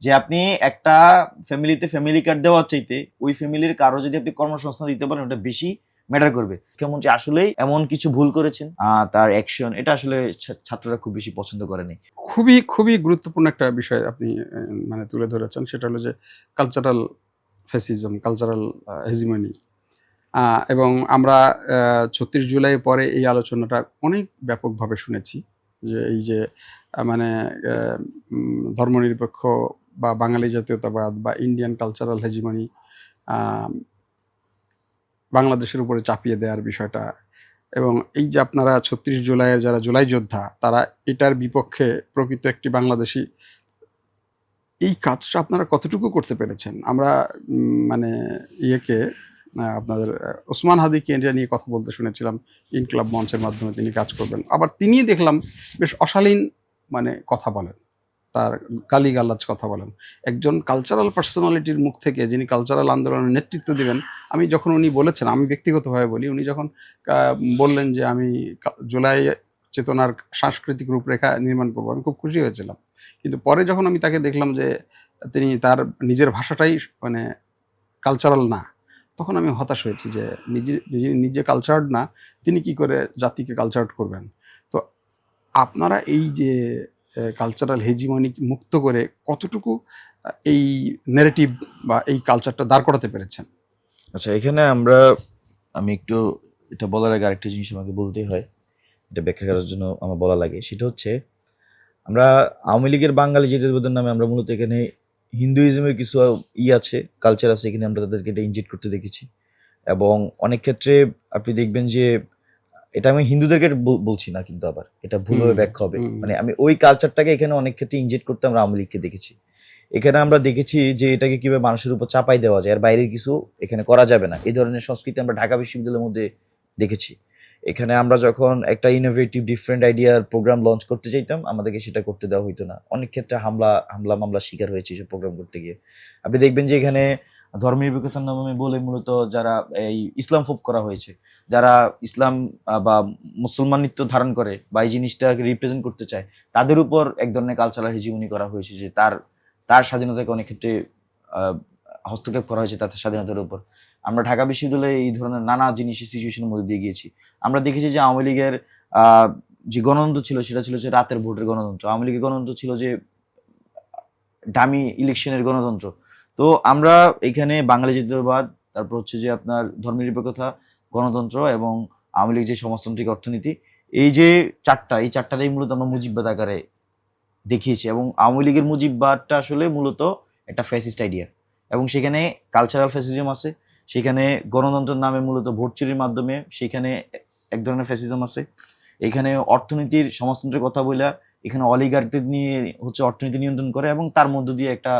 যে আপনি একটা ফ্যামিলিতে ফ্যামিলি কার্ড দেওয়ার চাইতে ওই ফ্যামিলির কারো যদি আপনি কর্মসংস্থান দিতে পারেন ওটা বেশি ম্যাটার করবে। কেমন যে আসলেই এমন কিছু ভুল করেছেন তার অ্যাকশন এটা আসলে ছাত্ররা খুব বেশি পছন্দ করেনি। খুবই, খুবই গুরুত্বপূর্ণ একটা বিষয় আপনি মানে তুলে ধরেছেন। সেটা হলো যে কালচারাল ফ্যাসিজম, কালচারাল হেজিমনি। এবং আমরা ৩৬ জুলাই পরে এই আলোচনাটা অনেক ব্যাপকভাবে শুনেছি। যে এই যে মানে আ ধর্মনিরপেক্ষ বা বাঙালি জাতীয়তাবাদ বা ইন্ডিয়ান কালচারাল হেজিমনি আ বাংলাদেশের উপরে চাপিয়ে দেওয়ার বিষয়টা, এবং এই যে আপনারা ৩৬ জুলাইয়ের যারা জুলাই যোদ্ধা, তারা এটার বিপক্ষে প্রকৃত একটি বাংলাদেশী, এই কাজটা আপনারা কতটুকু করতে পেরেছেন? আমরা মানে ইয়েকে আপনাদের ওসমান হাদিকে এটা নিয়ে কথা বলতে শুনেছিলাম। ইনকিলাব মঞ্চের মাধ্যমে তিনি কাজ করবেন। আবার তিনিই দেখলাম বেশ অশালীন মানে কথা বলেন। তার গালিগালাজ কথা বলেন। একজন কালচারাল পার্সোনালিটির মুখ থেকে, যিনি কালচারাল আন্দোলনের নেতৃত্ব দিবেন, আমি যখন উনি বলেছেন, আমি ব্যক্তিগতভাবে বলি, উনি যখন আ বললেন যে আমি জুলাই চেতনার সাংস্কৃতিক রূপরেখা নির্মাণ করব, আমি খুব খুশি হয়েছিলাম। কিন্তু পরে যখন আমি তাকে দেখলাম যে তিনি তার নিজের ভাষাটাই মানে কালচারাল না, তখন আমি হতাশ হয়েছি যে নিজে কালচার্ড না, তিনি কি করে জাতিকে কালচার্ড করবেন? তো আপনারা এই যে কালচারাল হেজিমনি মুক্ত করে কতটুকু এই ন্যারেটিভ বা এই কালচারটা দাঁড় করাতে পেরেছেন? আচ্ছা, এখানে আমি একটু এটা বলার আগে আরেকটা জিনিস আমাকে বলতেই হয়, এটা ব্যাখ্যা করার জন্য আমার বলা লাগে। সেটা হচ্ছে আমরা আওয়ামী লীগের বাঙালি জাতীয়তাবাদের নামে আমরা মূলত এখানে হিন্দুইজমের কিছু আছে, কালচার আছে, এখানে আমরা তাদেরকে এটা ইনজেক্ট করতে দেখেছি। এবং অনেক ক্ষেত্রে আপনি দেখবেন যে এটা আমি হিন্দুদেরকে বলছি না, কিন্তু আবার এটা ভুলভাবে ব্যাখ্যা হবে। মানে আমি ওই কালচারটাকে এখানে অনেক ক্ষেত্রে ইনজেক্ট করতে আমরা আওয়ামী লীগকে দেখেছি। এখানে আমরা দেখেছি যে এটাকে কিভাবে মানুষের উপর চাপাই দেওয়া যায়, আর বাইরের কিছু এখানে করা যাবে না, এই ধরনের সংস্কৃতি আমরা ঢাকা বিশ্ববিদ্যালয়ের মধ্যে দেখেছি। এখানে আমরা যখন একটা ইনোভেটিভ ডিফারেন্ট আইডিয়ার প্রোগ্রাম লঞ্চ করতে চাইতাম, আমাদেরকে সেটা করতে দেওয়া হইতো না। অনেক ক্ষেত্রে হামলা মামলা শিকার হয়েছে এসব প্রোগ্রাম করতে গিয়ে। আপনি দেখবেন যে এখানে ধর্মনিরপেক্ষতার নামে বলে মূলত যারা এই ইসলাম ফোপ করা হয়েছে, যারা ইসলাম বা মুসলমানিত্ব ধারণ করে বা এই জিনিসটাকে রিপ্রেজেন্ট করতে চায়, তাদের উপর এক ধরনের কালচারাল হেজিমনি করা হয়েছে, যে তার স্বাধীনতাকে অনেক ক্ষেত্রে হস্তক্ষেপ করা হয়েছে তার স্বাধীনতার উপর। আমরা ঢাকা বিশ্ববিদ্যালয়ে এই ধরনের নানা জিনিসের সিচুয়েশনের মধ্যে দিয়ে গিয়েছি। আমরা দেখেছি যে আওয়ামী লীগের যে গণতন্ত্র ছিল সেটা ছিল যে রাতের ভোটের গণতন্ত্র। আওয়ামী লীগের গণতন্ত্র ছিল যে ডামি ইলেকশনের গণতন্ত্র। তো আমরা এখানে বাঙালি জাতীয়তাবাদ, তারপর হচ্ছে যে আপনার ধর্মনিরপেক্ষতা, গণতন্ত্র এবং আওয়ামী লীগ যে সমাজতান্ত্রিক অর্থনীতি, এই যে এই চারটাতেই মূলত আমরা মুজিববাদ আকারে দেখিয়েছি। এবং আওয়ামী লীগের মুজিববাদটা আসলে মূলত একটা ফ্যাসিস্ট আইডিয়া, এবং সেখানে কালচারাল ফ্যাসিজম আছে, সেখানে গণতন্ত্রের নামে মূলত ভোট চুরির মাধ্যমে সেখানে এক ধরনের ফ্যাসিজম আছে। এখানে অর্থনীতির সমাজতন্ত্রের কথা বলে এখানে অলিগারদের নিয়ে হচ্ছে অর্থনীতি নিয়ন্ত্রণ করে, এবং তার মধ্য দিয়ে একটা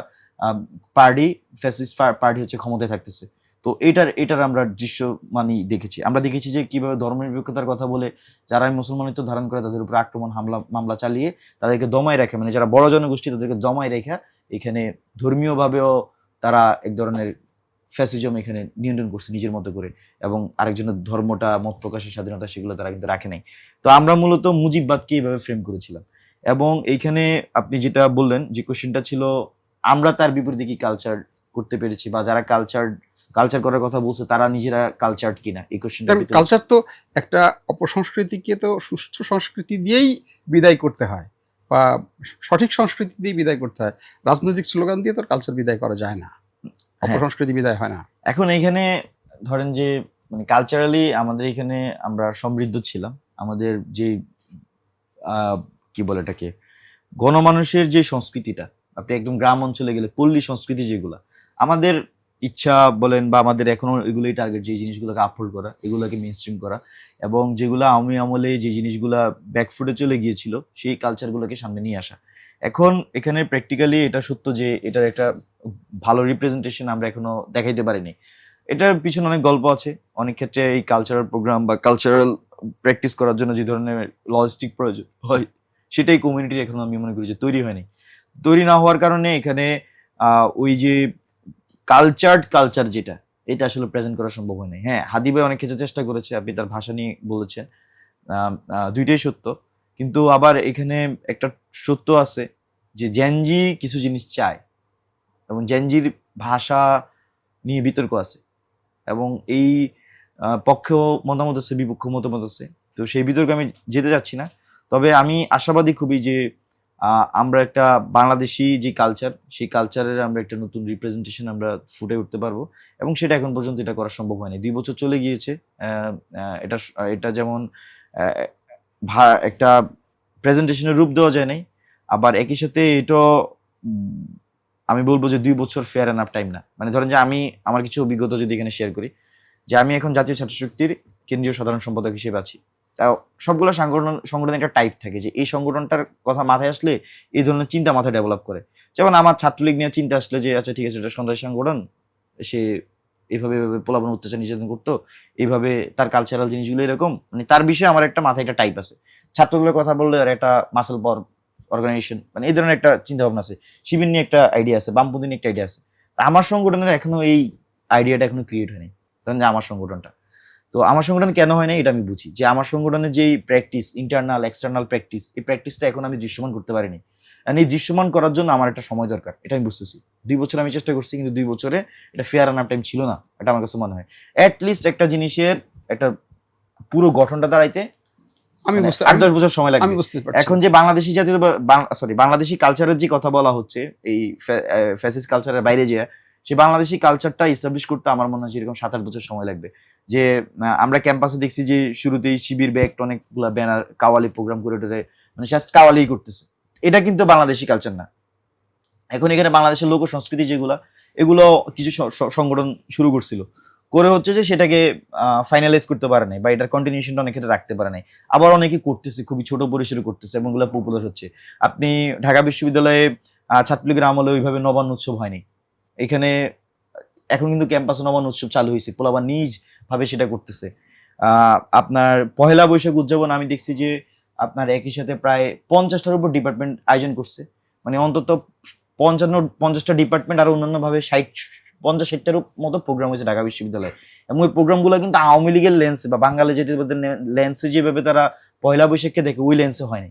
পার্টি, ফ্যাসিস্ট পার্টি হচ্ছে ক্ষমতায় থাকতেছে। তো এটার আমরা দৃশ্য দেখেছি। আমরা দেখেছি যে কিভাবে ধর্মনিরপেক্ষতার কথা বলে যারা মুসলমানিত্ব ধারণ করে তাদের উপর আক্রমণ, হামলা মামলা চালিয়ে তাদেরকে দমায় রাখে, মানে যারা বড় জনগোষ্ঠী তাদেরকে দমায় রেখা এখানে ধর্মীয়ভাবেও তারা এক ধরনের ফ্যাসিজম এখানে নিয়ন্ত্রণ করছে নিজের মতো করে, এবং আরেকজনের ধর্মটা, মত প্রকাশের স্বাধীনতা, সেগুলো তারা কিন্তু রাখে নাই। তো আমরা মূলত মুজিববাদকে এইভাবে ফ্রেম করেছিলাম। এবং এইখানে আপনি যেটা বললেন যে কোশ্চেনটা ছিল আমরা তার বিপরীতে কি কালচার করতে পেরেছি, বা যারা কালচার করার কথা বলছে তারা নিজেরা কালচার্ড কিনা, এই কোশ্চেনটা কারণ কালচার তো একটা অপসংস্কৃতিকে তো সুস্থ সংস্কৃতি দিয়েই বিদায় করতে হয়, বা সঠিক সংস্কৃতি দিয়ে বিদায় করতে হয়। রাজনৈতিক স্লোগান দিয়ে তো কালচার বিদায় করা যায় না, হ্যাঁ। অপসংস্কৃতি বিদায় হয় না। এখন এইখানে ধরেন যে মানে কালচারালি আমাদের এখানে আমরা সমৃদ্ধ ছিলাম। আমাদের যে কি বলে এটাকে, গণমানুষের যে সংস্কৃতিটা, আপনি একদম গ্রাম অঞ্চলে গেলে পল্লী সংস্কৃতি যেগুলা, আমাদের ইচ্ছা বলেন বা আমাদের এখনো এগুলোই টার্গেট, যে জিনিসগুলোকে আপহোল্ড করা, এগুলোকে মেইনস্ট্রিম করা, এবং যেগুলো আওয়ামী আমলে যে জিনিসগুলা ব্যাকফুটে চলে গিয়েছিল সেই কালচারগুলোকে সামনে নিয়ে আসা। এখন এখানে প্র্যাকটিক্যালি এটা সত্য যে এটার একটা ভালো রিপ্রেজেন্টেশন আমরা এখনো দেখাইতে পারিনি। এটার পিছনে অনেক গল্প আছে। অনেক ক্ষেত্রে এই কালচারাল প্রোগ্রাম বা কালচারাল প্র্যাকটিস করার জন্য যে ধরনের লজিস্টিক প্রয়োজন হয় সেটাই কমিউনিটির এখনো আমি মনে করি যে তৈরি হয়নি। তৈরি না হওয়ার কারণে এখানে ওই যে কালচার যেটা, এটা আসলে প্রেজেন্ট করা সম্ভব হয় নাই। হ্যাঁ, হাদি ভাই অনেক ক্ষেত্রে চেষ্টা করেছে, আপনি তার ভাষা নিয়ে বলেছেন, দুইটাই সত্য। কিন্তু আবার এখানে একটা সত্য আছে যে জেনজি কিছু জিনিস চায়, এবং জেনজির ভাষা নিয়ে বিতর্ক আছে, এবং এই পক্ষেও মতামত আছে, বিপক্ষ মতামত আছে। তো সেই বিতর্কে আমি যেতে যাচ্ছি না, তবে আমি আশাবাদী খুবই যে আমরা একটা বাংলাদেশি যে কালচার, সেই কালচারের আমরা একটা নতুন রিপ্রেজেন্টেশন আমরা ফুটে উঠতে পারবো, এবং সেটা এখন পর্যন্ত এটা করা সম্ভব হয়নি। 2 বছর চলে গিয়েছে। এটা এটা যেমন একটা প্রেজেন্টেশনের রূপ দেওয়া যায় নাই, আবার একই সাথে এটা আমি বলবো যে 2 বছর ফেয়ার এনাফ টাইম না। মানে ধরেন যে আমি আমার কিছু অভিজ্ঞতা যদি এখানে শেয়ার করি, যে আমি এখন জাতীয় ছাত্র শক্তির কেন্দ্রীয় সাধারণ সম্পাদক হিসেবে আছি। তাও সবগুলো সংগঠনের একটা টাইপ থাকে, যে এই সংগঠনটার কথা মাথায় আসলে এই ধরনের চিন্তা মাথায় ডেভেলপ করে। যেমন আমার ছাত্রলীগ নিয়ে চিন্তা আসলে যে আচ্ছা ঠিক আছে, এটা সন্ত্রাসী সংগঠন, সে এইভাবে প্রলাপন অত্যাচার নির্যাতন করতো, এইভাবে তার কালচারাল জিনিসগুলো এরকম, মানে তার বিষয়ে আমার একটা মাথায় একটা টাইপ আছে। ছাত্রগুলোর কথা বললে আর একটা মাসেল পাওয়ার অর্গানাইজেশন, মানে এই ধরনের একটা চিন্তা ভাবনা আছে। শিবির নিয়ে একটা আইডিয়া আছে, বামপন্থী নিয়ে একটা আইডিয়া আছে। আমার সংগঠনের এখনো এই আইডিয়াটা এখনো ক্রিয়েট হয়নি, ধরেন যে আমার সংগঠনটা। তো আমার সংগঠন কেন হয় না এটা আমি বুঝি, যে আমার সংগঠনের যেই প্র্যাকটিস, ইন্টারনাল এক্সটার্নাল প্র্যাকটিস, এই প্র্যাকটিসটা এখন আমি দৃশ্যমান করতে পারিনি। এই দৃশ্যমান করার জন্য আমার একটা সময় দরকার, এটা আমি বুঝতেছি। 2 বছর আমি চেষ্টা করছি, কিন্তু 2 বছরে এটা ফেয়ার আনার টাইম ছিল না, এটা আমার কাছে মনে হয়। অ্যাটলিস্ট একটা জিনিসের একটা পুরো গঠনটা দাঁড়াইতে আমি মানে বুঝতে 8-10 বছর সময় আমি লাগবে। বুঝতে পারছি। এখন যে বাংলাদেশি জাতীয় বাংলাদেশি কালচারের যে কথা বলা হচ্ছে, এই ফ্যাসিস্ট কালচারের বাইরে যে সেই বাংলাদেশি কালচারটা ইস্টাবলিশ করতে আমার মনে হয় এরকম 7-8 বছর সময় লাগবে। যে আমরা ক্যাম্পাসে দেখছি যে শুরুতেই শিবির ব্যাগ অনেকগুলা ব্যানার কাওয়ালি প্রোগ্রাম করে টোরে, মানে জাস্ট কাওয়ালি করতেছে। এটা কিন্তু বাংলাদেশি কালচার না। এখন এখানে বাংলাদেশের লোক সংস্কৃতি যেগুলা, এগুলো কিছু সংগঠন শুরু করছিল, করে হচ্ছে যে সেটাকে ফাইনালাইজ করতে পারে নাই, বা এটার কন্টিনিউশনটা অনেক ক্ষেত্রে রাখতে পারে নাই। আবার অনেকে করতেছে, খুবই ছোট পরিসরে করতেছে, এবং এগুলো পপুলার হচ্ছে। আপনি ঢাকা বিশ্ববিদ্যালয়ে ছাত্রলীগের আমলে ওইভাবে নবান্ন উৎসব হয়নি। এখানে এখন কিন্তু ক্যাম্পাসে নবান্ন উৎসব চালু হয়েছে, পোলাবা নিজ ভাবে সেটা করতেছে। আপনার পহেলা বৈশাখ উদযাপন আমি দেখছি যে আপনার একই সাথে প্রায় 50টার উপর ডিপার্টমেন্ট আয়োজন করছে, মানে অন্তত 50টা ডিপার্টমেন্ট আর অন্যান্য ভাবে 50-60টার মতো প্রোগ্রাম হয়েছে ঢাকা বিশ্ববিদ্যালয়ে। এবং ওই প্রোগ্রামগুলো কিন্তু আওয়ামী লীগের লেন্সে বা বাঙালি জাতীয় লেন্সে যেভাবে তারা পয়লা বৈশাখকে দেখে, ওই লেন্সে হয়নি।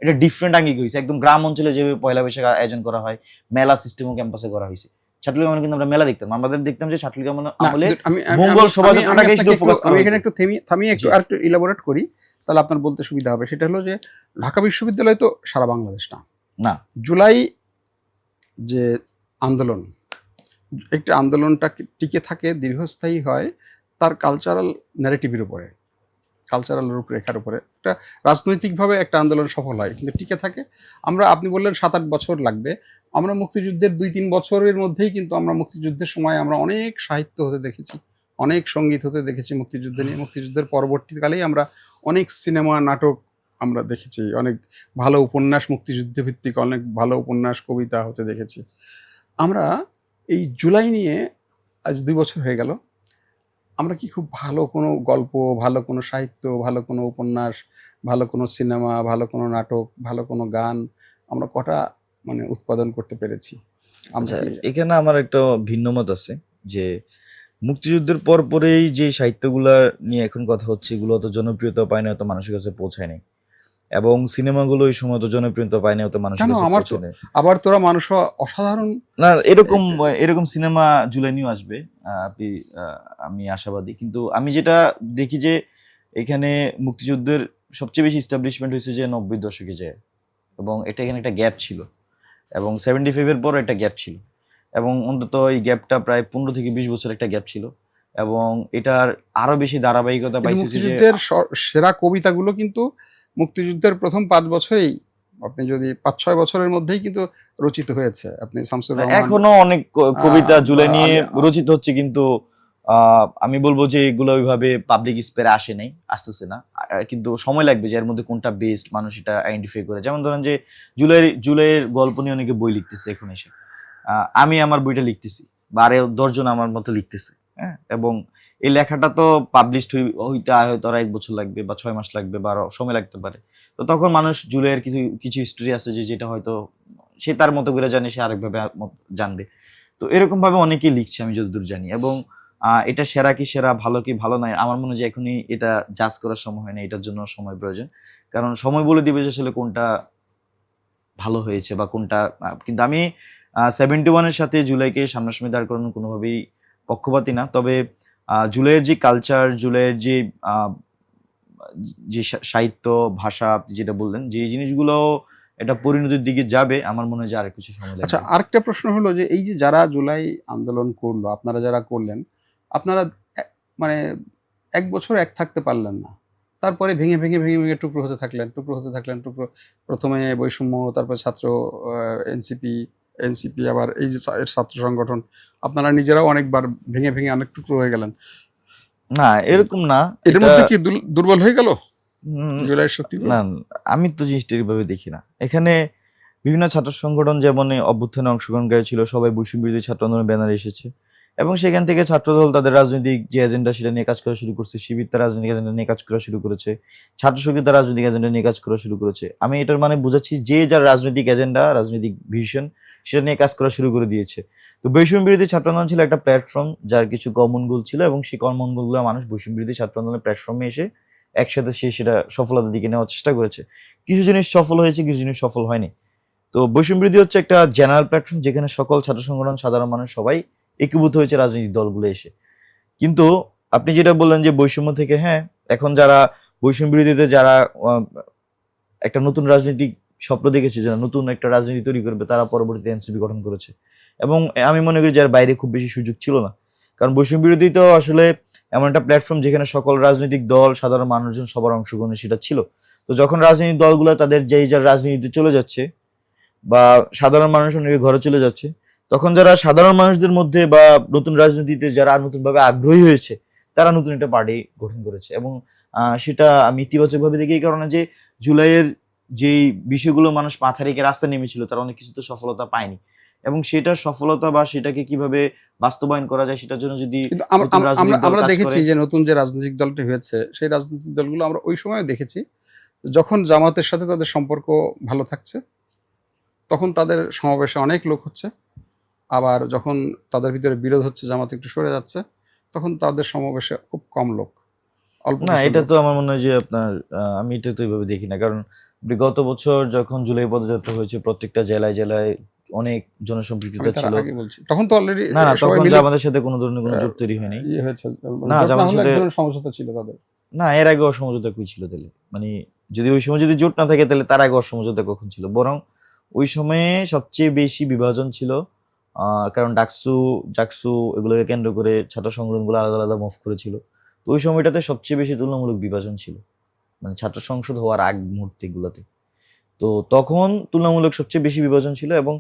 এটা ডিফারেন্ট আঙ্গিক হয়েছে, একদম গ্রাম অঞ্চলে যেভাবে পয়লা বৈশাখ আয়োজন করা হয়, মেলা সিস্টেমও ক্যাম্পাসে করা হয়েছে। ছাত্রলীগ আমলে কিন্তু আমরা মেলা দেখতাম, আমাদের দেখতাম যে ছাত্রলীগ আমলে মঙ্গল শোভাযাত্রাটাকে শুধু ফোকাস করা। আমি এখানে একটু থামিয়ে একটু আর একটু ইলাবোরেট করি, তাহলে আপনার বলতে সুবিধা হবে। সেটা হলো যে ঢাকা বিশ্ববিদ্যালয় তো সারা বাংলাদেশ না। না, জুলাই যে আন্দোলন, একটা আন্দোলনটা টিকে থাকে, দীর্ঘস্থায়ী হয় তার কালচারাল ন্যারেটিভের উপরে, কালচারাল রূপরেখার উপরে। একটা রাজনৈতিকভাবে একটা আন্দোলন সফল হয়, কিন্তু টিকে থাকে। আপনি বললেন 7-8 বছর লাগবে। আমরা মুক্তিযুদ্ধের 2-3 বছরের মধ্যেই কিন্তু আমরা মুক্তিযুদ্ধের সময় আমরা অনেক সাহিত্য হতে দেখেছি, অনেক সঙ্গীত হতে দেখেছি মুক্তিযুদ্ধ নিয়ে। মুক্তিযুদ্ধের পরবর্তীকালেই আমরা অনেক সিনেমা নাটক আমরা দেখেছি, অনেক ভালো উপন্যাস, মুক্তিযুদ্ধ ভিত্তিক অনেক ভালো উপন্যাস কবিতা হতে দেখেছি আমরা। এই জুলাই নিয়ে আজ 2 বছর হয়ে গেল, আমরা কি খুব ভালো কোনো গল্প, ভালো কোনো সাহিত্য, ভালো কোনো উপন্যাস, ভালো কোনো সিনেমা, ভালো কোনো নাটক, ভালো কোনো গান আমরা কটা মানে উৎপাদন করতে পেরেছি? আমরা এখানে আমার একটা ভিন্ন মত আছে, যে মুক্তিযুদ্ধের পরেই যে সাহিত্যগুলা নিয়ে এখন কথা হচ্ছে, এগুলো অত জনপ্রিয়তা পায় না, অত মানুষের কাছে পৌঁছায় নাই, এবং সিনেমাগুলো ওই সময় তো জনপ্রিয়তা পায় না, অত মানুষের কাছে পৌঁছায় নাই। আবার তোরা মানুষ অসাধারণ না, এরকম সিনেমা জুলাই নিউ আসবে, আমি আশাবাদী। কিন্তু আমি যেটা দেখি যে এখানে মুক্তিযুদ্ধের সবচেয়ে বেশি এস্টাবলিশমেন্ট হয়েছে যে 90 দশকে যায়, এবং এটা এখানে একটা গ্যাপ ছিল, এবং 75-এর পর একটা গ্যাপ ছিল, এবং অন্তত এই গ্যাপটা প্রায় 15 থেকে 20 বছর একটা গ্যাপ ছিল, এবং এটার আরো বেশি ধারাবাহিকতা পাইছে। মুক্তিযুদ্ধের সেরা কবিতাগুলো কিন্তু মুক্তিযুদ্ধের প্রথম 5 বছরেই, আপনি যদি 5-6 বছরের মধ্যেই কিন্তু রচিত হয়েছে। আপনি শামসুর রহমান, এখনো অনেক কবিতা জুলাই নিয়ে রচিত হচ্ছে, কিন্তু আমি বলবো যে এগুলো ওইভাবে পাবলিক স্পেয়ারে আসে নাই, আসতেছে না, কিন্তু সময় লাগবে যে এর মধ্যে কোনটা বেস্ট মানুষ এটা আইডেন্টিফাই করে। যেমন ধরেন যে জুলাইয়ের গল্প নিয়ে অনেকে বই লিখতেছে এখন এসে, আমি আমার বইটা লিখতেছি, বা আরো 10 জন আমার মতো লিখতেছে, হ্যাঁ, এবং এই লেখাটা তো পাবলিশড হইতে হয়তো আর 1 বছর লাগবে, বা 6 মাস লাগবে, বা আরো সময় লাগতে পারে। তো তখন মানুষ জুলাইয়ের কিছু স্টোরি আছে যেটা হয়তো সে তার মতো করে জানে, সে আরেকভাবে জানবে। তো এরকম ভাবে অনেকেই লিখছে আমি যতদূর জানি, এবং এটা সেরা কি সেরা, ভালো কি ভালো নয়, আমার মনে হয় যে এখনই এটা জাজ করার সময় হয় না, এটার জন্য সময় প্রয়োজন। কারণ সময় বলে দিবে যে আসলে কোনটা ভালো হয়েছে বা কোনটা। কিন্তু আমি 71-এর সাথে জুলাইকে সামনাসামনি দাঁড় করানো কোনোভাবেই পক্ষপাতী না। তবে জুলাইয়ের যে কালচার, জুলাইয়ের যে সাহিত্য, ভাষা আপনি যেটা বললেন, যে জিনিসগুলো এটা পরিণতির দিকে যাবে, আমার মনে হয় যে আর কিছু সময় আচ্ছা, লাগবে। আরেকটা প্রশ্ন হলো যে এই যে যারা জুলাই আন্দোলন করলো, আপনারা যারা করলেন, আপনারা মানে 1 বছর এক থাকতে পারলেন না, তারপরে ভেঙে ভেঙে ভেঙে ভেঙে টুকরো হতে থাকলেন, টুকরো হতে থাকলেন, টুকরো, প্রথমে বৈষম্য, তারপর ছাত্র এনসিপি, এনসিপি আবার এই যে এর ছাত্র সংগঠন, আপনারা নিজেরাও অনেকবার ভেঙে ভেঙে অনেক টুকরো হয়ে গেলেন। না, এরকম না। এটার মধ্যে কি দুর্বল হয়ে গেল উম, জুলাইয়ের শক্তি? না, আমি তো জিনিসটা এইভাবে দেখি না। এখানে বিভিন্ন ছাত্র সংগঠন যেমন এই অভ্যুত্থানে অংশগ্রহণকারী ছিল, সবাই বৈষম্য বিরোধী ছাত্র আন্দোলনের ব্যানারে এসেছে এবং সেখান থেকে ছাত্রদল তাদের রাজনৈতিক যে এজেন্ডা সেটা নিয়ে কাজ করা শুরু করছে, শিবির তার রাজনৈতিক এজেন্ডা নিয়ে কাজ করা শুরু করেছে, ছাত্র শক্তি তার রাজনৈতিক এজেন্ডা নিয়ে কাজ করা শুরু করেছে। আমি এটার মানে বুঝাচ্ছি যে যার রাজনৈতিক এজেন্ডা, রাজনৈতিক ভিশন সেটা নিয়ে কাজ করা শুরু করে দিয়েছে। তো বৈষম্য বিরোধী ছাত্র আন্দোলন ছিল একটা প্ল্যাটফর্ম যার কিছু কমন গোল ছিল এবং সেই কমন গোলগুলো মানুষ বৈষম্য বিরোধী ছাত্র আন্দোলনের প্ল্যাটফর্মে এসে একসাথে সেটা সফলতার দিকে নেওয়ার চেষ্টা করেছে। কিছু জিনিস সফল হয়েছে, কিছু জিনিস সফল হয়নি। তো বৈষম্য বিরোধী হচ্ছে একটা জেনারেল প্ল্যাটফর্ম যেখানে সকল ছাত্র সংগঠন, সাধারণ মানুষ সবাই একীভূত হয়েছে রাজনৈতিক দলগুলো এসে। কিন্তু আপনি যেটা বললেন যে বৈষম্য থেকে, হ্যাঁ, এখন যারা বৈষম্য বিরোধীতে যারা একটা নতুন রাজনৈতিক স্বপ্ন দেখেছে, যারা নতুন একটা রাজনীতি তৈরি করবে, তারা পরবর্তীতে এনসিপি গঠন করেছে এবং আমি মনে করি যার বাইরে খুব বেশি সুযোগ ছিল না। কারণ বৈষম্য বিরোধী তো আসলে এমন একটা প্ল্যাটফর্ম যেখানে সকল রাজনৈতিক দল, সাধারণ মানুষজন সবার অংশগ্রহণ সেটা ছিল। তো যখন রাজনৈতিক দলগুলো তাদের যেই যার রাজনীতিতে চলে যাচ্ছে বা সাধারণ মানুষ অনেকে ঘরে চলে যাচ্ছে, তখন যারা সাধারণ মানুষদের মধ্যে বা নতুন রাজনীতিতে যারা নতুনভাবে আগ্রহী হয়েছে, তারা নতুন একটা পার্টি গঠন করেছে এবং সেটা আমি ইতিবাচকভাবে দেখি এই কারণে যে জুলাইয়ের যেই বিষয়গুলো মানুষ মাথা রেখে রাস্তায় নেমেছিল তারা অনেক কিছু তো সফলতা পায়নি এবং সেটার সফলতা বা সেটাকে কিভাবে বাস্তবায়ন করা যায় সেটার জন্য যদি কিন্তু নতুন রাজনৈতিক দল আমরা কাজ দেখেছি করে। যে নতুন যে রাজনৈতিক দলটি হয়েছে, সেই রাজনৈতিক দলগুলো আমরা ওই সময় দেখেছি যখন জামাতের সাথে তাদের সম্পর্ক ভালো থাকছে তখন তাদের সমাবেশে অনেক লোক হচ্ছে, আবার যখন তাদের ভিতরে বিরোধ হচ্ছে, জামাত একটু সরে যাচ্ছে, তখন তাদের সমাবেশে খুব কম লোক, অল্প না, কিছু এটা লোক। তো আমার মনে হয় যে আপনার আমি এটা তো এইভাবে দেখি না। কারণ আপনি গত বছর যখন জুলাই পদযাত্রা হয়েছে প্রত্যেকটা জেলায় জেলায় অনেক আমি জনসম্পৃক্ততা তার ছিল। আগে বলছি, তখন তো অলরেডি না, না, সবাই তখন মিলে জামাতের সাথে কোনো ধরনের কোনো জোট তৈরি হয়নি। ইয়ে হয়েছে, না, জোট না জামাতের হলে এক সাথে ধরনের সমঝোতা ছিল তাদের। না, এর আগে অসমঝোতা কই ছিল তাহলে? মানে যদি ওই সময় যদি জোট না থাকে তাহলে তার আগে অসমঝোতা কখন ছিল? বরং ওই সময়ে সবচেয়ে বেশি বিভাজন ছিল। কারণ জাকসু এগুলোকে কেন্দ্র করে ছাত্র সংগঠনগুলো আলাদা আলাদা মুভ করেছিল। তো ওই সময়টাতে সবচেয়ে বেশি তুলনামূলক বিভাজন ছিল, মানে ছাত্র সংসদ হওয়ার আগ মুহূর্তে গুলাতে। তো তখন তুলনামূলক সবচেয়ে বেশি বিভাজন ছিল এবং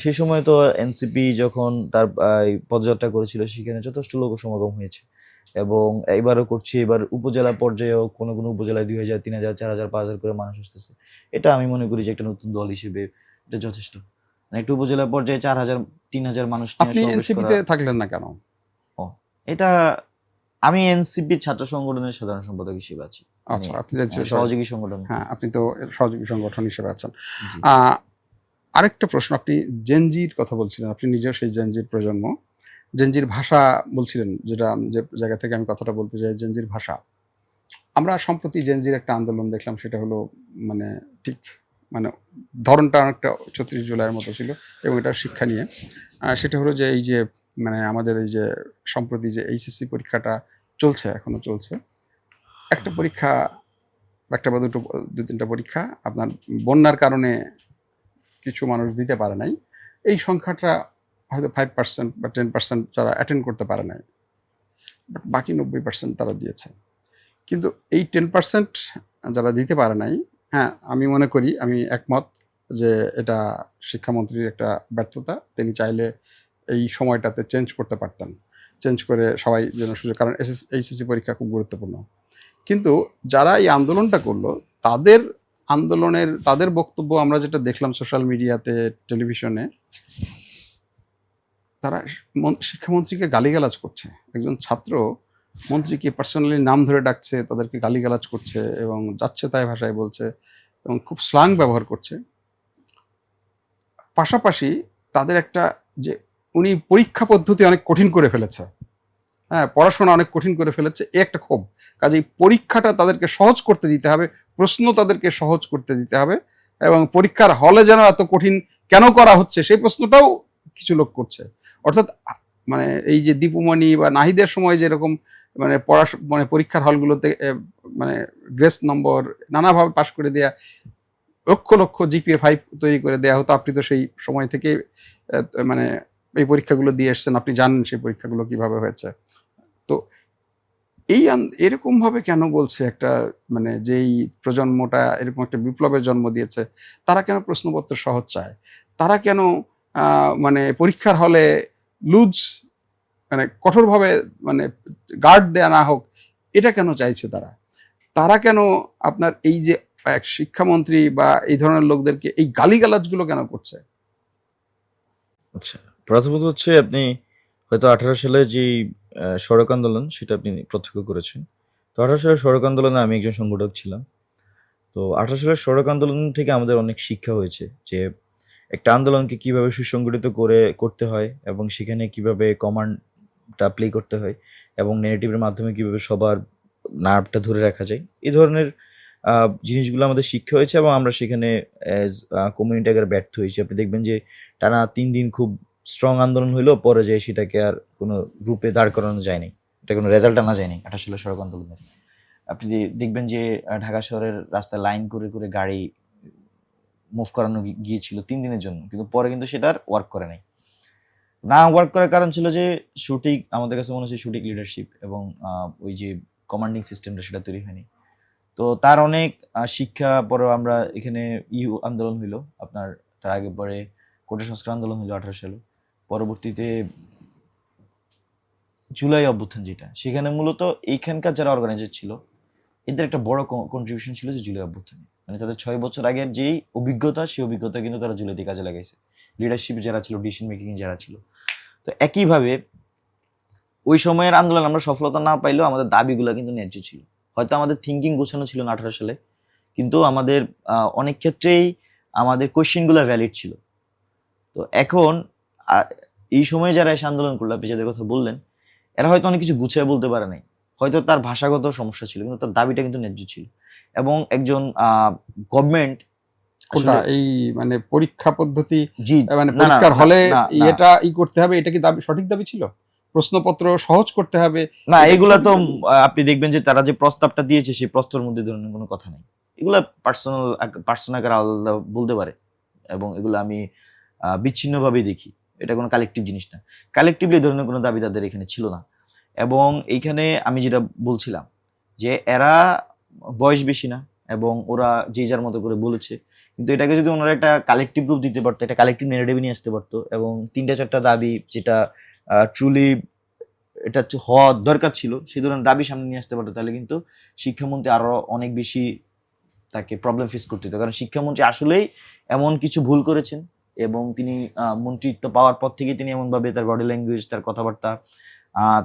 সেই সময় তো এনসিপি যখন তার এই পদযাত্রা করেছিল সেখানে যথেষ্ট লোক সমাগম হয়েছে এবং এবারও করছি। এবার উপজেলা পর্যায়েও কোনো কোনো উপজেলায় 2000, 3000, 4000, 5000 করে মানুষ আসতেছে। এটা আমি মনে করি যে একটা নতুন দল হিসেবে এটা যথেষ্ট। মানে একটা উপজেলা পর্যায়ে 4000, 3000 মানুষ নিয়ে আপনি সমাবেশ করা। এনসিপিতে থাকলেন না কেন? ও, এটা আমি এনসিপি ছাত্র সংগঠনের সাধারণ সম্পাদক হিসেবে আছি, মানে আচ্ছা, আপনি যে সহযোগী সংগঠন। হ্যাঁ, আপনি তো এর সহযোগী সংগঠন হিসেবে আছেন। জি। আরেকটা প্রশ্ন, আপনি জেনজির কথা বলছিলেন, আপনি নিজেও সেই জেনজির প্রজন্ম, জেনজির ভাষা বলছিলেন, যেটা যে জায়গা থেকে আমি কথাটা বলতে চাই, জেনজির ভাষা। আমরা সম্প্রতি জেনজির একটা আন্দোলন দেখলাম, সেটা হলো মানে ঠিক মানে ধরনটা অনেকটা ৩৪ জুলাইয়ের মতো ছিল এবং এটা শিক্ষা নিয়ে। সেটা হলো যে এই যে মানে আমাদের এই যে সম্প্রতি যে এইচএসসি পরীক্ষাটা চলছে, এখনো চলছে, একটা পরীক্ষা, একটা বা দু তিনটা পরীক্ষা আপনার বন্যার কারণে কিছু মানুষ দিতে পারে নাই। এই সংখ্যাটা হয়তো 5% বা 10% যারা অ্যাটেন্ড করতে পারে নাই, বাট বাকি 90% তারা দিয়েছে। কিন্তু এই 10% যারা দিতে পারে নাই, হ্যাঁ, আমি মনে করি, আমি একমত যে এটা শিক্ষামন্ত্রীর একটা ব্যর্থতা। তিনি চাইলে এই সময়টাতে চেঞ্জ করতে পারতেন, চেঞ্জ করে সবাই যেন সুযোগ, কারণ এইচএসসি পরীক্ষা খুব গুরুত্বপূর্ণ। কিন্তু যারা এই আন্দোলনটা করলো, তাদের আন্দোলনের তাদের বক্তব্য আমরা যেটা দেখলাম সোশ্যাল মিডিয়াতে, টেলিভিশনে, তারা শিক্ষামন্ত্রীকে গালিগালাজ করছে। একজন ছাত্র মন্ত্রীকে পার্সোনালি নাম ধরে ডাকছে, তাদেরকে গালিগালাজ করছে এবং যাচ্ছে তাই ভাষায় বলছে এবং খুব স্ল্যাং ব্যবহার করছে। পাশাপাশি তাদের একটা যে উনি পরীক্ষা পদ্ধতি অনেক কঠিন করে ফেলেছে, হ্যাঁ, পড়াশোনা অনেক কঠিন করে ফেলেছে, এ একটা ক্ষোভ। কাজেই পরীক্ষাটা তাদেরকে সহজ করতে দিতে হবে, প্রশ্ন তাদেরকে সহজ করতে দিতে হবে এবং পরীক্ষার হলে যেন এত কঠিন কেন করা হচ্ছে সেই প্রশ্নটাও কিছু লোক করছে। অর্থাৎ মানে এই যে দীপুমণি বা নাহিদের সময় যেরকম মানে মানে পরীক্ষার হলগুলোতে মানে গ্রেস নম্বর নানাভাবে পাশ করে দেয়া, লক্ষ লক্ষ GPA 5 তৈরি করে দেয়া হতো, আপনি তো সেই সময় থেকে মানে এই পরীক্ষাগুলো দিয়ে এসছেন, আপনি জানেন সেই পরীক্ষাগুলো কিভাবে হয়েছে। তো এই এরকম ভাবে কেন বলছে একটা মানে যেই প্রজন্মটা এরকম একটা বিপ্লবের জন্ম দিয়েছে, তারা কেন প্রশ্নপত্র সহজ চায়? তারা কেন মানে পরীক্ষার হলে লুজ মানে কঠোরভাবে মানে গার্ড দেয়া না হোক, এটা কেন চাইছে তারা? তারা কেন আপনার এই যে এক শিক্ষামন্ত্রী বা এই ধরনের লোকদেরকে এই গালিগালাজগুলো কেন করছে? আচ্ছা, প্রথমত হচ্ছে আপনি হয়তো 18 সালে যেই সড়ক আন্দোলন সেটা আপনি প্রত্যক্ষ করেছেন। তো 18 সালের সড়ক আন্দোলনে আমি একজন সংগঠক ছিলাম। তো 18 সালের সড়ক আন্দোলন থেকে আমাদের অনেক শিক্ষা হয়েছে যে একটা আন্দোলনকে কিভাবে সুসংগঠিত করতে হয় এবং সেখানে কিভাবে কমান্ডটা প্লে করতে হয় এবং ন্যারেটিভের মাধ্যমে কিভাবে সবার নার্ভটা ধরে রাখা যায়। এই ধরনের জিনিসগুলো আমাদের শিক্ষা হয়েছে এবং আমরা সেখানে অ্যাজ কমিউনিটি আকারে ব্যর্থ হয়েছি। আপনি দেখবেন যে টানা ৩ দিন খুব স্ট্রং আন্দোলন হইলেও পরে যেয়ে সেটাকে আর কোনো রূপে দাঁড় করানো যায়নি। এটা কোনো রেজাল্ট আনা যায়নি 28 সালের সড়ক আন্দোলনের। আপনি দেখবেন যে ঢাকা শহরের রাস্তায় লাইন করে, করে গাড়ি মুভ করানো গিয়েছিল ৩ দিনের জন্য। কিন্তু পরে কিন্তু সেটা আর ওয়ার্ক করে নাই। না ওয়ার্ক করার কারণ ছিল যে সঠিক আমাদের কাছে মনে হচ্ছে সঠিক লিডারশিপ এবং ওই যে কমান্ডিং সিস্টেমটা সেটা তৈরি হয়নি। তো তার অনেক শিক্ষা পরেও আমরা এখানে আন্দোলন হইলো আপনার, তার আগে পরে কোটা সংস্কার আন্দোলন হইলো 18 সালে। পরবর্তীতে জুলাই অভ্যুত্থান যেটা, সেখানে মূলত এইখানকার যারা অর্গানাইজার ছিল এদের একটা বড় কন্ট্রিবিউশন ছিল যে জুলাই অভ্যুত্থানে। মানে তাদের 6 বছর আগের যেই অভিজ্ঞতা, সেই অভিজ্ঞতা কিন্তু তারা জুলাইতে কাজে লাগাইছে। লিডারশিপ যারা ছিল, ডিসিশন মেকিং যারা ছিল। তো একইভাবে ওই সময়ের আন্দোলন আমরা সফলতা না পাইলেও আমাদের দাবিগুলো কিন্তু ন্যায্য ছিল। হয়তো আমাদের থিঙ্কিং গোছানো ছিল না 18 সালে, কিন্তু আমাদের অনেক ক্ষেত্রেই আমাদের কোয়েশ্চেনগুলো ভ্যালিড ছিল। তো এখন এই সময়ে যারা এসে আন্দোলন করলো, আপনি যাদের কথা বললেন, এরা হয়তো অনেক কিছু গুছিয়ে বলতে পারে নাই, হয়তো তার ভাষাগত সমস্যা ছিল, কিন্তু তার দাবিটা কিন্তু ন্যায্য ছিল। এবং একজন গভর্নমেন্ট কোনটা এই মানে পরীক্ষা পদ্ধতি জি মানে না না পরীক্ষার হলে না না এটা করতে হবে, এটা কি দাবি, সঠিক দাবি ছিল? প্রশ্নপত্র সহজ করতে হবে, না, এটা কি এগুলা সঠিক তো দাবি? আপনি দেখবেন যে তারা যে প্রস্তাবটা দিয়েছে সেই প্রস্তাবের মধ্যে ধরনের কোনো কথা নেই। এগুলা পার্সোনাল আকারে আলাদা বলতে পারে এবং এগুলো আমি বিচ্ছিন্নভাবেই দেখি। এটা কোনো কালেকটিভ জিনিস না। কালেকটিভলি এই ধরনের কোনো দাবি তাদের এখানে ছিল না। এবং এইখানে আমি যেটা বলছিলাম যে এরা বয়স বেশি না এবং ওরা যে যার মতো করে বলেছে। কিন্তু এটাকে যদি ওনারা একটা কালেকটিভ রূপ দিতে পারতো, একটা কালেকটিভ ন্যারেটিভ নিয়ে আসতে পারতো এবং ৩টা ৪টা দাবি যেটা ট্রুলি এটা হচ্ছে হওয়া দরকার ছিল, সেই ধরনের দাবি সামনে নিয়ে আসতে পারতো, তাহলে কিন্তু শিক্ষামন্ত্রী আরো অনেক বেশি তাকে প্রবলেম ফেস করতে হতো। কারণ শিক্ষামন্ত্রী আসলেই এমন কিছু ভুল করেছেন এবং তিনি মন্ত্রিত্ব পাওয়ার পর থেকে তিনি এমনভাবে তার বডি ল্যাঙ্গুয়েজ, তার কথাবার্তা,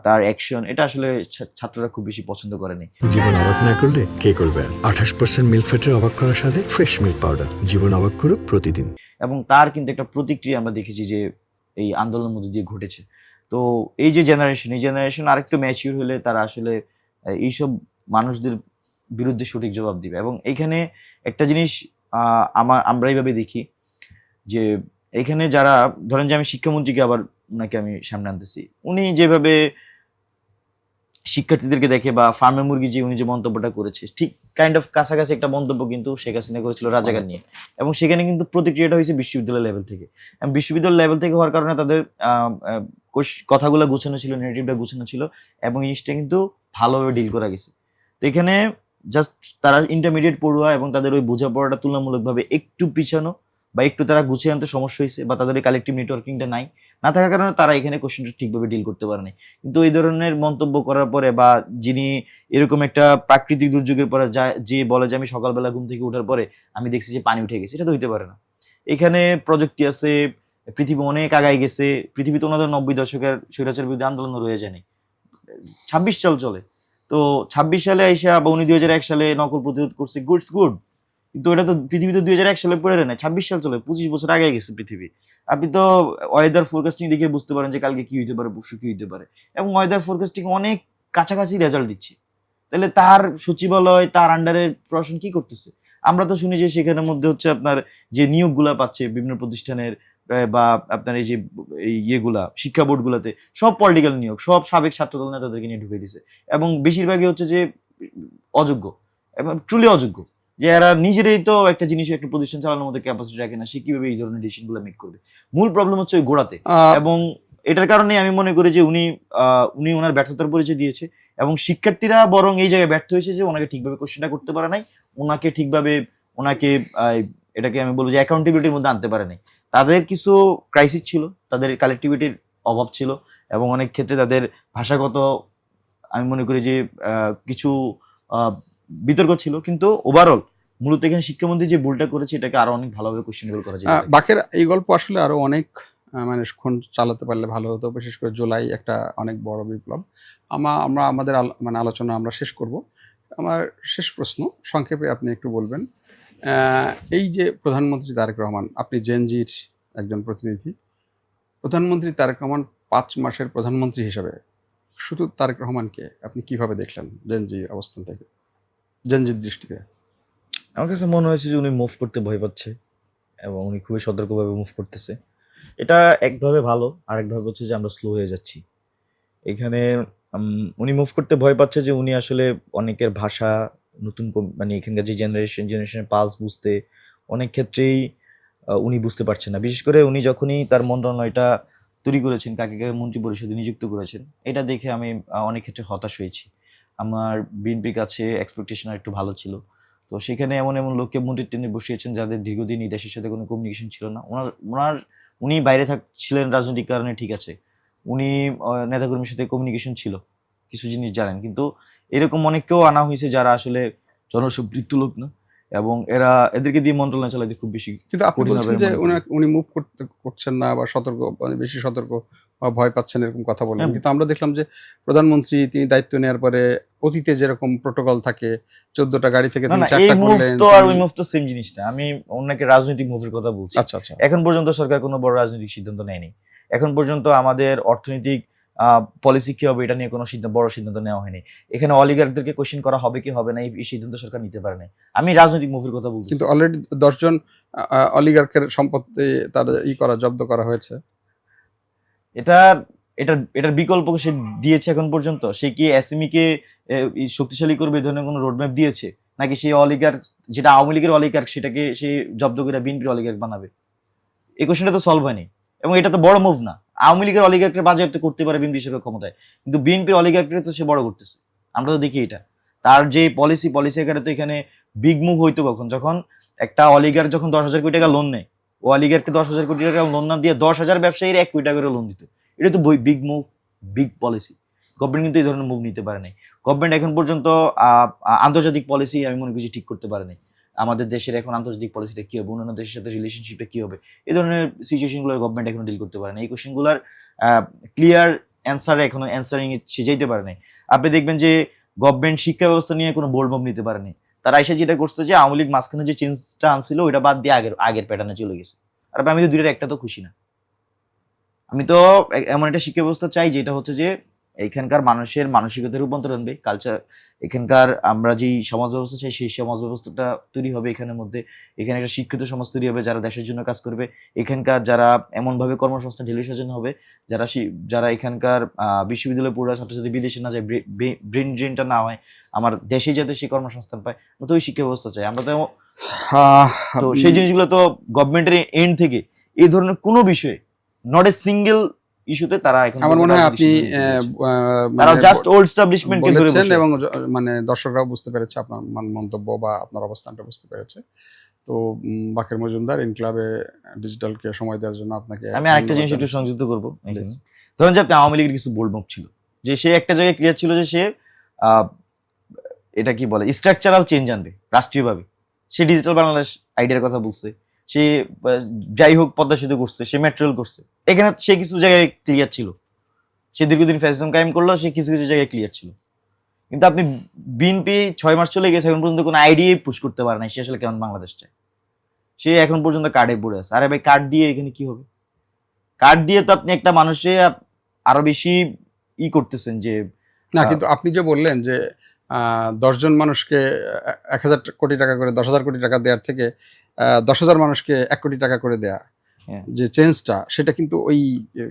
তার অ্যাকশন, এটা আসলে ছাত্ররা খুব বেশি পছন্দ করেনি। জীবন অবাক না করলে কে করবে? 28% মিল্ক ফ্যাটের অবাক করার সাথে ফ্রেশ মিল্ক পাউডার। জীবন অবাক করুক প্রতিদিন। এবং তার কিন্তু একটা প্রতিক্রিয়া আমরা দেখেছি যে এই আন্দোলনের মধ্যে দিয়ে ঘটেছে। তো এই যে জেনারেশন আরেকটু ম্যাচিউর হলে তারা আসলে এইসব মানুষদের বিরুদ্ধে সঠিক জবাব দিবে। এবং এইখানে একটা জিনিস আমরা এইভাবে দেখি যে এখানে যারা ধরেন যে আমি শিক্ষামন্ত্রীকে আবার ওনাকে আমি সামনে আনতেছি, উনি যেভাবে শিক্ষার্থীদেরকে দেখে বা ফার্মে মুরগি যে উনি যে মন্তব্যটা করেছে, ঠিক কাইন্ড অফ কাছাকাছি একটা মন্তব্য কিন্তু শেখ হাসিনা করেছিল রাজাকার নিয়ে। এবং সেখানে কিন্তু প্রতিক্রিয়াটা হয়েছে বিশ্ববিদ্যালয় লেভেল থেকে। এবং বিশ্ববিদ্যালয় লেভেল থেকে হওয়ার কারণে তাদের কথাগুলো গুছানো ছিল, নেগেটিভটা গুছানো ছিল এবং জিনিসটা কিন্তু ভালোভাবে ডিল করা গেছে। তো এখানে জাস্ট তারা ইন্টারমিডিয়েট পড়ুয়া এবং তাদের ওই বোঝাপড়াটা তুলনামূলকভাবে একটু পিছানো বা একটু তারা গুছিয়ে আনতে সমস্যা হয়েছে বা তাদের কালেকটিভ নেটওয়ার্কিংটা না থাকার কারণে তারা এখানে কোশ্চেনটা ঠিকভাবে ডিল করতে পারে নাই। কিন্তু এই ধরনের মন্তব্য করার পরে বা যিনি এরকম একটা প্রাকৃতিক দুর্যোগের পরে যে বলে যে আমি সকালবেলা ঘুম থেকে ওঠার পরে আমি দেখছি যে পানি উঠে গেছে, এটা তো হইতে পারে না। এখানে প্রযুক্তি আছে, পৃথিবী অনেক আগায় গেছে, পৃথিবীতে ওনাদের 90 দশকের স্বৈরাচার বিরুদ্ধে আন্দোলন রয়ে যায়নি, 26 সাল চলে। তো 26 সালে আইসা বা উনি 2001 সালে নকল প্রতিরোধ করছে, গুড। কিন্তু এটা তো পৃথিবীতে 2001 সালে পড়ে না, 26 সাল চলে, 25 বছর আগে গেছে পৃথিবী। আপনি তো ওয়েদার ফোরকাস্টিং দেখে বুঝতে পারেন যে কালকে কি হইতে পারে, পরশু কি হইতে পারে, এবং ওয়েদার ফোরকাস্টিং অনেক কাছাকাছি রেজাল্ট দিচ্ছে। তাহলে তার সচিবালয়, তার আন্ডারে প্রশাসন কি করতেছে? আমরা তো শুনি যে সেখানের মধ্যে হচ্ছে আপনার যে নিয়োগগুলা পাচ্ছে বিভিন্ন প্রতিষ্ঠানের বা আপনার এই যে এই ইয়েগুলা শিক্ষা বোর্ডগুলোতে সব পলিটিক্যাল নিয়োগ, সব সাবেক ছাত্রদল নেতাদেরকে নিয়ে ঢুকে দিছে, এবং বেশিরভাগই হচ্ছে যে অযোগ্য এবং ট্রুলি অযোগ্য, যে এরা নিজেরাই তো একটা জিনিস একটা প্রতিষ্ঠান চালানোর মধ্যে ক্যাপাসিটি রাখে না, সে কিভাবে এই ধরনের ডিসিশনগুলো মেক করবে। মূল প্রবলেম হচ্ছে ওই গোড়াতে, এবং এটার কারণে আমি মনে করি যে উনি ওনার ব্যর্থতার পরিচয় দিয়েছে, এবং শিক্ষার্থীরা বরং এই জায়গায় ব্যর্থ হয়েছে যে ওনাকে ঠিকভাবে কোশ্চেনটা করতে পারে নাই, ওনাকে ঠিকভাবে ওনাকে এটাকে আমি বলবো যে অ্যাকাউন্টেবিলিটির মধ্যে আনতে পারে নাই। তাদের কিছু ক্রাইসিস ছিল, তাদের কালেক্টিভিটির অভাব ছিল, এবং অনেক ক্ষেত্রে তাদের ভাষাগত আমি মনে করি যে কিছু বিতর্ক ছিল, কিন্তু ওভারঅল মূলত এখানে শিক্ষামন্ত্রী যে ভুলটা করেছে এটাকে আরো অনেক ভালোভাবে কোশ্চেনেবল করা যায়। বাকের এই গল্প আসলে আরো অনেক মানে চালাতে পারলে ভালো হতো, বিশেষ করে জুলাই একটা অনেক বড় বিপ্লব। আমরা আমাদের মানে আলোচনা আমরা শেষ করব। আমার শেষ প্রশ্ন সংক্ষেপে আপনি একটু বলবেন, এই যে প্রধানমন্ত্রী তারেক রহমান, আপনি জেনজির একজন প্রতিনিধি, প্রধানমন্ত্রী তারেক রহমান 5 মাসের প্রধানমন্ত্রী হিসেবে শুধু তারেক রহমানকে আপনি কিভাবে দেখলেন জেনজি অবস্থান থেকে, জেনজির দৃষ্টিতে? আমার কাছে মনে হয়েছে যে উনি মুভ করতে ভয় পাচ্ছে, এবং উনি খুবই সতর্কভাবে মুভ করতেছে। এটা একভাবে ভালো, আরেকভাবে হচ্ছে যে আমরা স্লো হয়ে যাচ্ছি এখানে। উনি মুভ করতে ভয় পাচ্ছে যে উনি আসলে অনেকের ভাষা নতুন মানে এখানকার যে জেনারেশনের পালস বুঝতে অনেক ক্ষেত্রেই উনি বুঝতে পারছেন না। বিশেষ করে উনি যখনই তার মন্ত্রণালয়টা তৈরি করেছেন, কাকে কাকে মন্ত্রী পরিষদে নিযুক্ত করেছেন, এটা দেখে আমি অনেক ক্ষেত্রে হতাশ হয়েছি। আমার বিএনপির কাছে এক্সপেকটেশন একটু ভালো ছিল, তো সেখানে এমন এমন লোককে মন্ত্রীর টেনে বসিয়েছেন যাদের দীর্ঘদিন এই দেশের সাথে কোনো কমিউনিকেশন ছিল না। উনি বাইরে ছিলেন রাজনৈতিক কারণে, ঠিক আছে, উনি নেতাকর্মীর সাথে কমিউনিকেশন ছিল, কিছু জিনিস জানেন, কিন্তু এরকম অনেককেও আনা হয়েছে যারা আসলে জনসম্পৃক্ত লোক না, এবং এদেরকে দিয়ে মন্ত্রণালয় চালাতে খুব বেশি। কিন্তু আপনি বলছেন যে উনি মুভ করছেন না বা সতর্ক, মানে বেশি সতর্ক বা ভয় পাচ্ছেন এরকম কথা বললেন, কিন্তু আমরা দেখলাম যে প্রধানমন্ত্রী তিনি দায়িত্ব নেওয়ার পরে অতীতে যেরকম প্রোটোকল থাকে 14টা গাড়ি থেকে তিনি 4টা করলেন, তো আর ওই মুভ তো সেম জিনিস না। আমি অন্যকে রাজনৈতিক মুভের কথা বলছি। আচ্ছা আচ্ছা, এখন পর্যন্ত সরকার কোনো বড় রাজনৈতিক সিদ্ধান্ত নেয়নি। এখন পর্যন্ত আমাদের অর্থনৈতিক পলিসি কি হবে এটা নিয়ে কোনো বড় সিদ্ধান্ত নেওয়া হয়নি। এখানে অলিগারদেরকে কোশ্চেন করা হবে কি হবে না এই সিদ্ধান্ত সরকার নিতে পারে নাই। আমি রাজনৈতিক মুভের কথা বলছি। কিন্তু অলরেডি 10 জন অলিগার্কের সম্পত্তি তার জব্দ করা হয়েছে। এটার বিকল্প সে দিয়েছে এখন পর্যন্ত? সে কি এসএমই কে শক্তিশালী করবে এই ধরনের কোনো রোডম্যাপ দিয়েছে, নাকি সেই অলিগার্ক যেটা আওয়ামী লীগের অলিগার্ক সেটাকে সে জব্দ করে বিএনপির অলিগার্ক বানাবে? এই কোশ্চেনটা তো সলভ হয়নি, এবং এটা তো বড় মুভ না। আওয়ামী লীগের অলিগার্ককে বাজেয়াপ্ত করতে পারে বিএনপি সরকার ক্ষমতায়, কিন্তু বিএনপির অলিগার্ককে তো সে বড় করতেছে। আমরা তো দেখি এটা তার যে পলিসি আকারে তো এখানে বিগ মুভ হইতো কখন, যখন একটা অলিগার্ক যখন 10,000 কোটি টাকা লোন নেয়, ও অলিগার্ককে 10,000 কোটি টাকা লোন না দিয়ে 10,000 ব্যবসায়ীর 1 কোটি টাকা করে লোন দিত। এটা তো big move, big policy. Government কিন্তু এই ধরনের মুভ নিতে পারে নাই। গভর্নমেন্ট এখন পর্যন্ত আন্তর্জাতিক পলিসি আমি মনে করছি ঠিক করতে পারে নাই। আমাদের দেশের এখন আন্তর্জাতিক পলিসিটা কি হবে, অন্যান্য দেশের সাথে রিলেশনশিপটা কি হবে, এই ধরনের সিচুয়েশনগুলো গভর্নমেন্ট এখনো ডিল করতে পারে না। এই কোশ্চেনগুলোর ক্লিয়ার অ্যান্সারে এখনো অ্যান্সারিং সে যাইতে পারে নাই। আপনি দেখবেন যে গভর্নমেন্ট শিক্ষা ব্যবস্থা নিয়ে কোনো বোল্ড মুভ নিতে পারেনি। তারা এসে যেটা করছে যে আওয়ামী লীগ মাঝখানে যে চেঞ্জটা আনছিল ওইটা বাদ দিয়ে আগের প্যাটার্নে চলে গেছে। আর আমি তো দুইটার একটা তো খুশি না। আমি তো এমন একটা শিক্ষা ব্যবস্থা চাই যেটা হচ্ছে যে এখানকার মানুষের মানসিকতার রূপান্তর আনবে, কালচার, এখানকার আমরা যেই সমাজ ব্যবস্থা চাই সেই সমাজ ব্যবস্থাটা তৈরি হবে এখানের মধ্যে। এখানে একটা শিক্ষিত সমাজ তৈরি হবে যারা দেশের জন্য কাজ করবে। এখানকার যারা এমনভাবে কর্মসংস্থান ঢেলে সাজানো হবে, যারা এখানকার বিশ্ববিদ্যালয়ে পড়া ছাত্রছাত্রী বিদেশে না যায়, ব্রেন ড্রেনটা না হয়, আমার দেশে যাতে সেই কর্মসংস্থান পায়, তো ওই শিক্ষা ব্যবস্থা চাই আমরা। তো সেই জিনিসগুলো তো গভর্নমেন্টের এন্ড থেকে এই ধরনের কোনো বিষয়ে নট এ সিঙ্গেল ইস্যুতে তারা এখন আমার মনে হয় আপনি তারা জাস্ট ওল্ড এস্টাবলিশমেন্টকে ধরে বসে এবং মানে দর্শকরাও বুঝতে পেরেছে আপনার মন্তব্য বা আপনার অবস্থানটা বুঝতে পেরেছে। তো বাকের মজুমদার ইনক্লাবে ডিজিটালকে সময় দেওয়ার জন্য আপনাকে আমি আরেকটা জিনিস একটু সংযুক্ত করবো। ধরুন যে আপনি আওয়ামী লীগের কিছু বোল্ড মুভ ছিল, যে সে একটা জায়গায় ক্লিয়ার ছিল যে সে এটা কি বলে স্ট্রাকচারাল চেঞ্জ আনবে রাষ্ট্রীয়ভাবে। সে ডিজিটাল বাংলাদেশ আইডিয়ার কথা বলছে, সে যাই হোক পদ্মা সেতু করছে, সে মেট্রো রেল করছে, এখানে সে কিছু জায়গায় ক্লিয়ার ছিল। সে দীর্ঘদিন ফ্যাসিজম কায়েম করলো, সে কিছু কিছু জায়গায় ক্লিয়ার ছিল। কিন্তু আপনি বিএনপি 6 মাস চলে গেছে, এখন পর্যন্ত কোনো আইডিয়াই পুশ করতে পারে না সে আসলে কেমন বাংলাদেশ চায়। সে এখন পর্যন্ত কার্ডে পড়ে আছে। আরে ভাই, কার্ড দিয়ে এখানে কি হবে? কার্ড দিয়ে তো আপনি একটা মানুষে আরো বেশি করতেছেন যে না। কিন্তু আপনি যে বললেন যে 10 জন মানুষকে 1,000 কোটি টাকা করে 10,000 কোটি টাকা দেওয়ার থেকে 10,000 মানুষকে 1 কোটি টাকা করে দেয়া, হ্যাঁ। যে চেঞ্জটা, সেটা কিন্তু ওই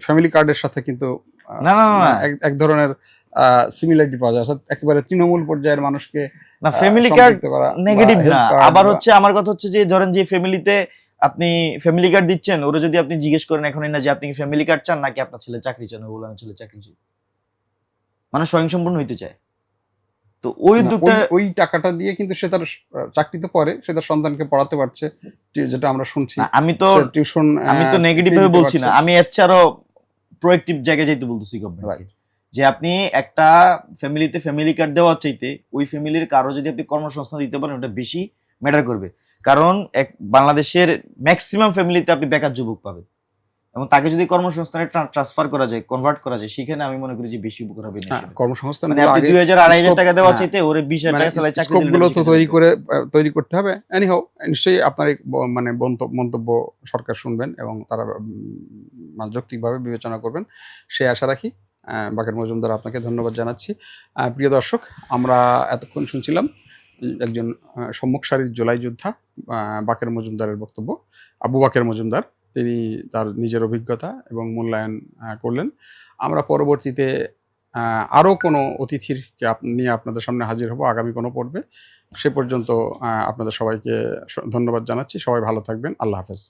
ফ্যামিলি কার্ডের সাথে কিন্তু না, না, না, না। এক ধরনের সিমিলারিটি পাওয়া যায়। অর্থাৎ একেবারে তৃণমূল পর্যায়ের মানুষকে না, ফ্যামিলি কার্ড সম্পৃক্ত করা বা নেগেটিভ help না। করা আবার বা- হচ্ছে আমার কথা হচ্ছে যে ধরেন যে ফ্যামিলিতে আপনি ফ্যামিলি কার্ড দিচ্ছেন, ওরা যদি আপনি জিজ্ঞেস করেন এখনই না যে আপনি কি ফ্যামিলি কার্ড চান নাকি আপনার ছেলে চাকরি চান, ও বলে আমার ছেলে চাকরি চাই। মানে স্বয়ংসম্পূর্ণ হইতে চায়। তো ওই না, উদ্যোগটা ওই টাকাটা দিয়ে কিন্তু সে তার চাকরি তো পরে, সে তার সন্তানকে পড়াতে পারছে, যেটা আমরা শুনছি। না, আমি তো টিউশন নেগেটিভ ভাবে বলছি না, আমি এর চেয়ে আরো প্রোঅ্যাক্টিভ জায়গায় যাইতে বলতেছি গভর্নমেন্টকে, যে আপনি একটা ফ্যামিলিতে ফ্যামিলি কার্ড দেওয়ার চাইতে ওই ফ্যামিলির কারো যদি আপনি কর্মসংস্থান দিতে পারেন ওটা বেশি ম্যাটার করবে। কারণ বাংলাদেশের ম্যাক্সিমাম ফ্যামিলিতে আপনি বেকার যুবক পাবেন, এবং তাকে যদি কর্মসংস্থানে ট্রান্সফার করা যায়, কনভার্ট করা যায়, সেখানে আমি মনে করি যে বেশি উপকার হবে। কর্মসংস্থান মানে আপনি 2,000-2,500 টাকা দেওয়ার চাইতে ওরে 20,000 টাকা স্যালারি চাকরি দিলে গুলো তো বেশি তৈরি করতে হবে। এনিহাউ, নিশ্চয়ই আপনার এই মানে মন্তব্য সরকার শুনবেন এবং তারা যৌক্তিকভাবে বিবেচনা করবেন, সে আশা রাখি। বাকের মজুমদার, আপনাকে ধন্যবাদ জানাচ্ছি। প্রিয় দর্শক, আমরা এতক্ষণ শুনছিলাম একজন সম্মুখ সারির জুলাই যোদ্ধা বাকের মজুমদারের বক্তব্য। আবু বাকের মজুমদার তিনি তার নিজের অভিজ্ঞতা এবং মূল্যায়ন করলেন। আমরা পরবর্তীতে আরও কোনো অতিথির নিয়ে আপনাদের সামনে হাজির হব আগামী কোনো পর্বে। সে পর্যন্ত আপনাদের সবাইকে ধন্যবাদ জানাচ্ছি। সবাই ভালো থাকবেন। আল্লাহ হাফেজ।